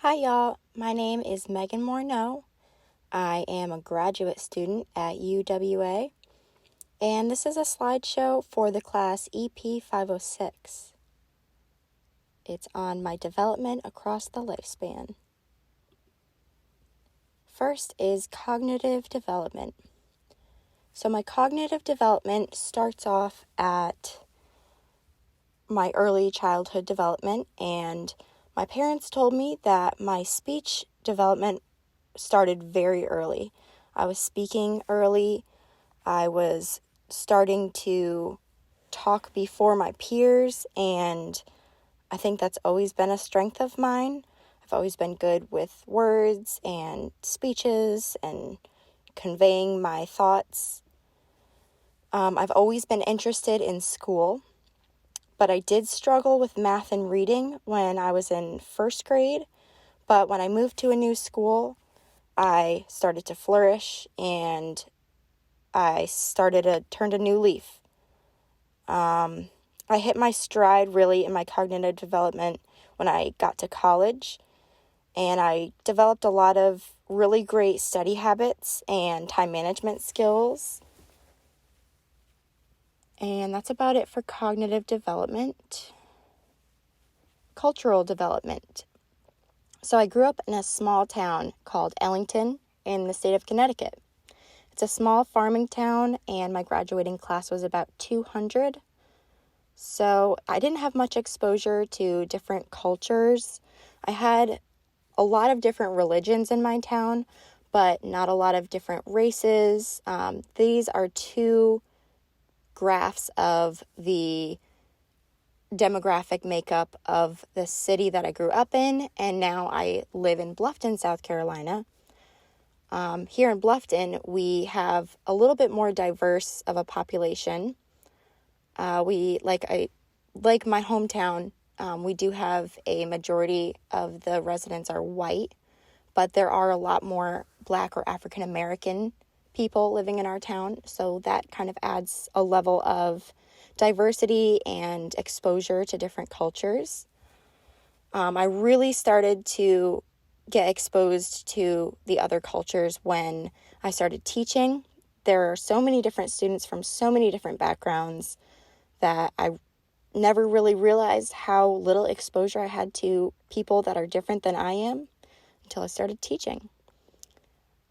Hi y'all, my name is Megan Morneau. I am a graduate student at UWA, and this is a slideshow for the class EP506. It's on my development across the lifespan. First is cognitive development. So my cognitive development starts off at my early childhood development, and my parents told me that my speech development started very early. I was speaking early. I was starting to talk before my peers, and I think that's always been a strength of mine. I've always been good with words and speeches and conveying my thoughts. I've always been interested in school, but I did struggle with math and reading when I was in first grade. But when I moved to a new school, I started to flourish and I turned a new leaf. I hit my stride really in my cognitive development when I got to college, and I developed a lot of really great study habits and time management skills. And that's about it for cognitive development. Cultural development. So I grew up in a small town called Ellington in the state of Connecticut. It's a small farming town, and my graduating class was about 200. So I didn't have much exposure to different cultures. I had a lot of different religions in my town, but not a lot of different races. These are two graphs of the demographic makeup of the city that I grew up in, and now I live in Bluffton, South Carolina. Here in Bluffton, we have a little bit more diverse of a population. Like my hometown, we do have a majority of the residents are white, but there are a lot more Black or African American people living in our town, so that kind of adds a level of diversity and exposure to different cultures. I really started to get exposed to the other cultures when I started teaching. There are so many different students from so many different backgrounds that I never really realized how little exposure I had to people that are different than I am until I started teaching.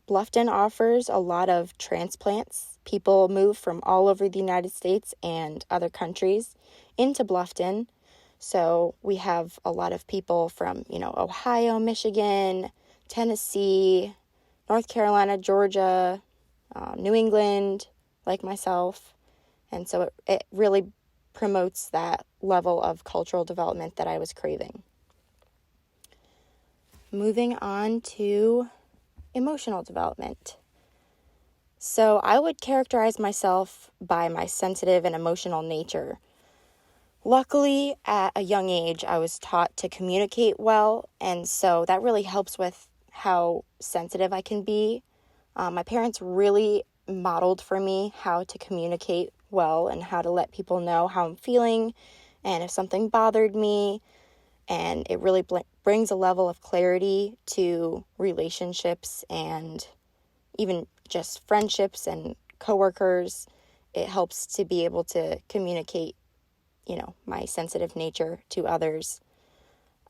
Bluffton offers a lot of transplants. People move from all over the United States and other countries into Bluffton. So we have a lot of people from, Ohio, Michigan, Tennessee, North Carolina, Georgia, New England, like myself. And so it really promotes that level of cultural development that I was craving. Moving on to emotional development. So I would characterize myself by my sensitive and emotional nature. Luckily, at a young age, I was taught to communicate well, and so that really helps with how sensitive I can be. My parents really modeled for me how to communicate well and how to let people know how I'm feeling and if something bothered me, and it really brings a level of clarity to relationships and even just friendships and coworkers. It helps to be able to communicate, my sensitive nature to others.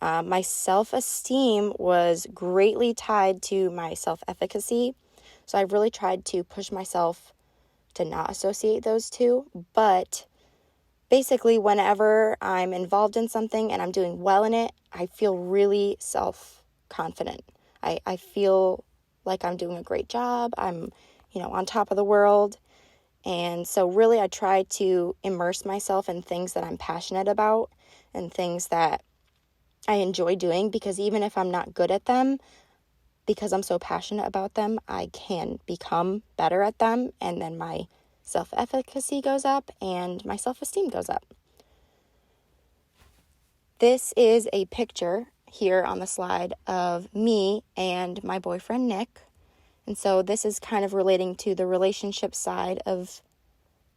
My self-esteem was greatly tied to my self-efficacy, so I really tried to push myself to not associate those two, but basically, whenever I'm involved in something and I'm doing well in it, I feel really self-confident. I feel like I'm doing a great job. I'm, on top of the world. And so really I try to immerse myself in things that I'm passionate about and things that I enjoy doing, because even if I'm not good at them, because I'm so passionate about them, I can become better at them, and then my self-efficacy goes up and my self-esteem goes up. This is a picture here on the slide of me and my boyfriend, Nick. And so this is kind of relating to the relationship side of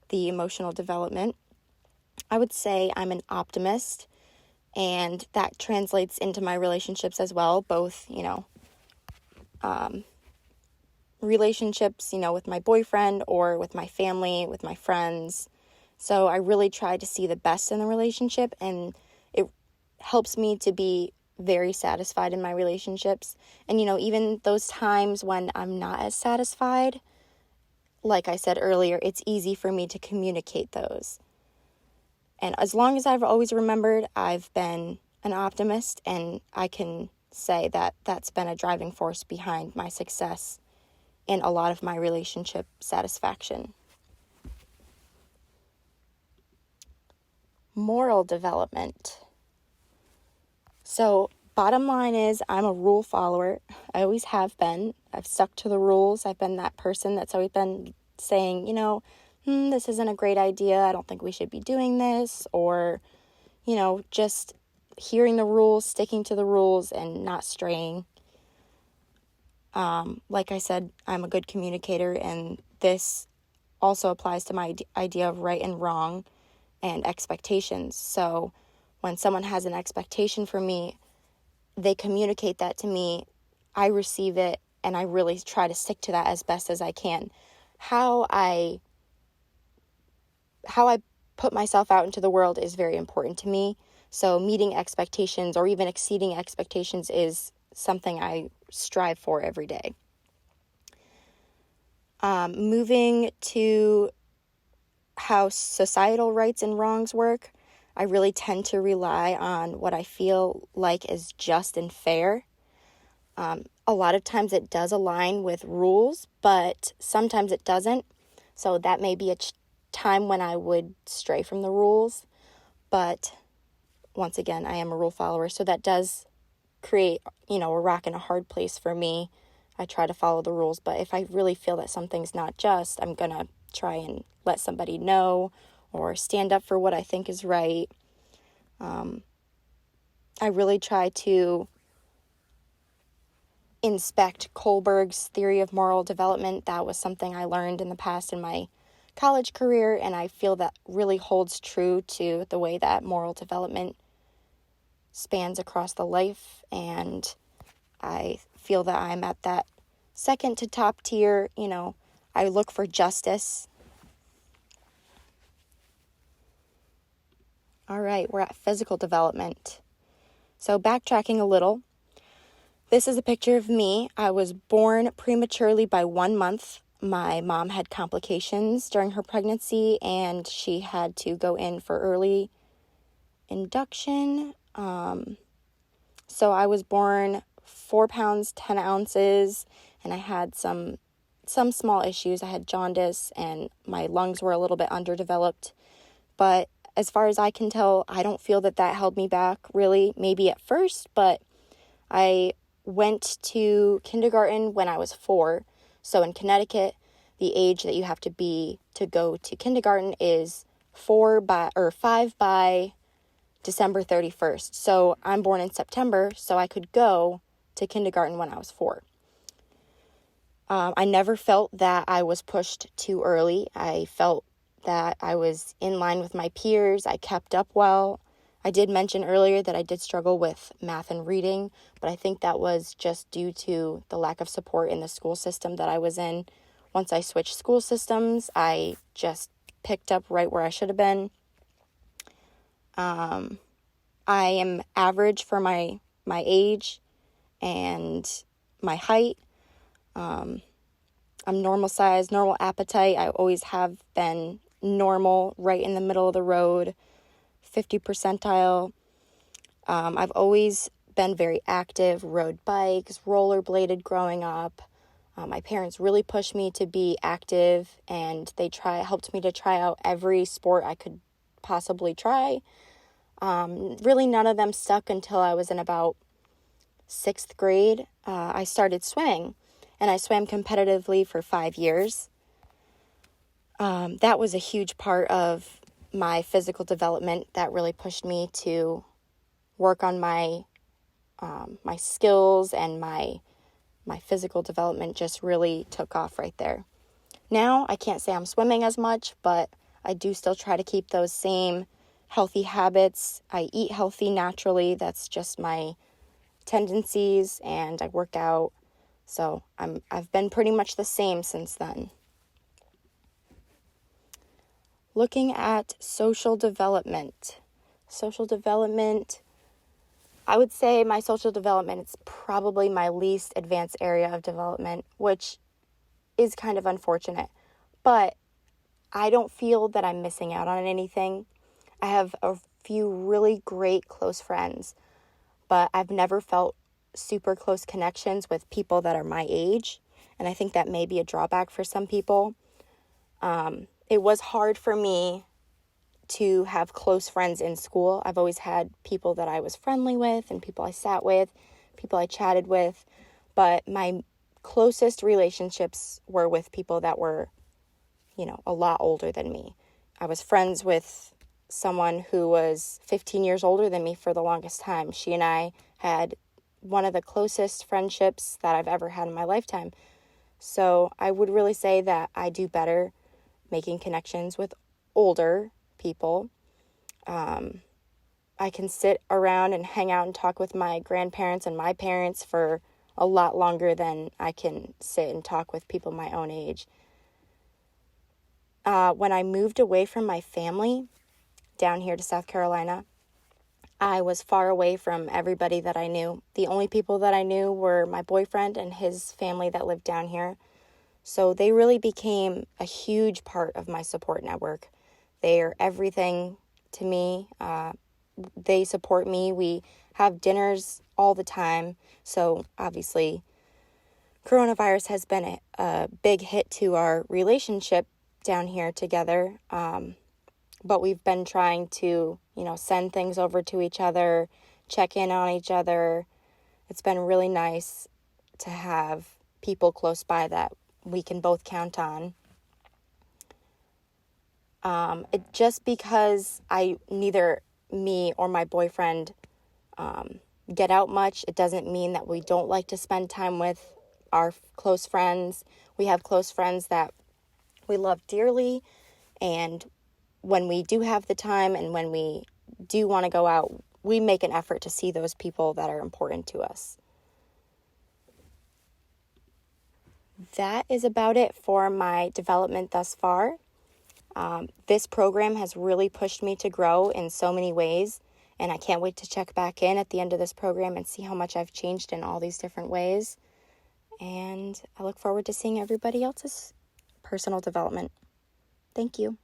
the emotional development. I would say I'm an optimist, And that translates into my relationships as well, both, relationships, with my boyfriend or with my family, with my friends. So I really try to see the best in the relationship, and it helps me to be very satisfied in my relationships. And, even those times when I'm not as satisfied, like I said earlier, it's easy for me to communicate those. And as long as I've always remembered, I've been an optimist, and I can say that that's been a driving force behind my success in a lot of my relationship satisfaction. Moral development. So, bottom line is, I'm a rule follower. I always have been. I've stuck to the rules. I've been that person that's always been saying, this isn't a great idea. I don't think we should be doing this. Or, just hearing the rules, sticking to the rules, and not straying. Like I said, I'm a good communicator, and this also applies to my idea of right and wrong and expectations. So when someone has an expectation for me, they communicate that to me, I receive it, and I really try to stick to that as best as I can. How I put myself out into the world is very important to me. So meeting expectations or even exceeding expectations is something I strive for every day. Moving to how societal rights and wrongs work, I really tend to rely on what I feel like is just and fair. A lot of times it does align with rules, but sometimes it doesn't. So that may be a time when I would stray from the rules. But once again, I am a rule follower, so that does create, a rock and a hard place for me. I try to follow the rules, but if I really feel that something's not just, I'm going to try and let somebody know or stand up for what I think is right. I really try to inspect Kohlberg's theory of moral development. That was something I learned in the past in my college career, and I feel that really holds true to the way that moral development spans across the life, and I feel that I'm at that second to top tier. I look for justice. All right, we're at physical development. So backtracking a little, this is a picture of me. I was born prematurely by 1 month. My mom had complications during her pregnancy, and she had to go in for early induction. So I was born 4 pounds, 10 ounces, and I had some small issues. I had jaundice, and my lungs were a little bit underdeveloped. But as far as I can tell, I don't feel that held me back, really. Maybe at first, but I went to kindergarten when I was 4. So in Connecticut, the age that you have to be to go to kindergarten is 5 by December 31st. So I'm born in September, so I could go to kindergarten when I was 4. I never felt that I was pushed too early. I felt that I was in line with my peers. I kept up well. I did mention earlier that I did struggle with math and reading, but I think that was just due to the lack of support in the school system that I was in. Once I switched school systems, I just picked up right where I should have been. I am average for my age and my height. I'm normal size, normal appetite. I always have been normal, right in the middle of the road, 50 percentile. I've always been very active, rode bikes, rollerbladed growing up. My parents really pushed me to be active, and they helped me to try out every sport I could possibly try. Really none of them stuck until I was in about 6th grade. I started swimming, and I swam competitively for 5 years. That was a huge part of my physical development. That really pushed me to work on my skills, and my physical development just really took off right there. Now, I can't say I'm swimming as much, but I do still try to keep those same healthy habits. I eat healthy naturally. That's just my tendencies, and I work out. So I've been pretty much the same since then. Looking at social development. Social development, I would say my social development is probably my least advanced area of development, which is kind of unfortunate. But I don't feel that I'm missing out on anything. I have a few really great close friends, but I've never felt super close connections with people that are my age, and I think that may be a drawback for some people. It was hard for me to have close friends in school. I've always had people that I was friendly with and people I sat with, people I chatted with, but my closest relationships were with people that were, a lot older than me. I was friends with someone who was 15 years older than me for the longest time. She and I had one of the closest friendships that I've ever had in my lifetime. So I would really say that I do better making connections with older people. I can sit around and hang out and talk with my grandparents and my parents for a lot longer than I can sit and talk with people my own age. When I moved away from my family down here to South Carolina, I was far away from everybody that I knew. The only people that I knew were my boyfriend and his family that lived down here. So they really became a huge part of my support network. They are everything to me. They support me. We have dinners all the time. So obviously, coronavirus has been a big hit to our relationship down here together. But we've been trying to, send things over to each other, check in on each other. It's been really nice to have people close by that we can both count on. Just because neither me or my boyfriend get out much, it doesn't mean that we don't like to spend time with our close friends. We have close friends that we love dearly, and when we do have the time and when we do want to go out, we make an effort to see those people that are important to us. That is about it for my development thus far. This program has really pushed me to grow in so many ways, and I can't wait to check back in at the end of this program and see how much I've changed in all these different ways. And I look forward to seeing everybody else's personal development. Thank you.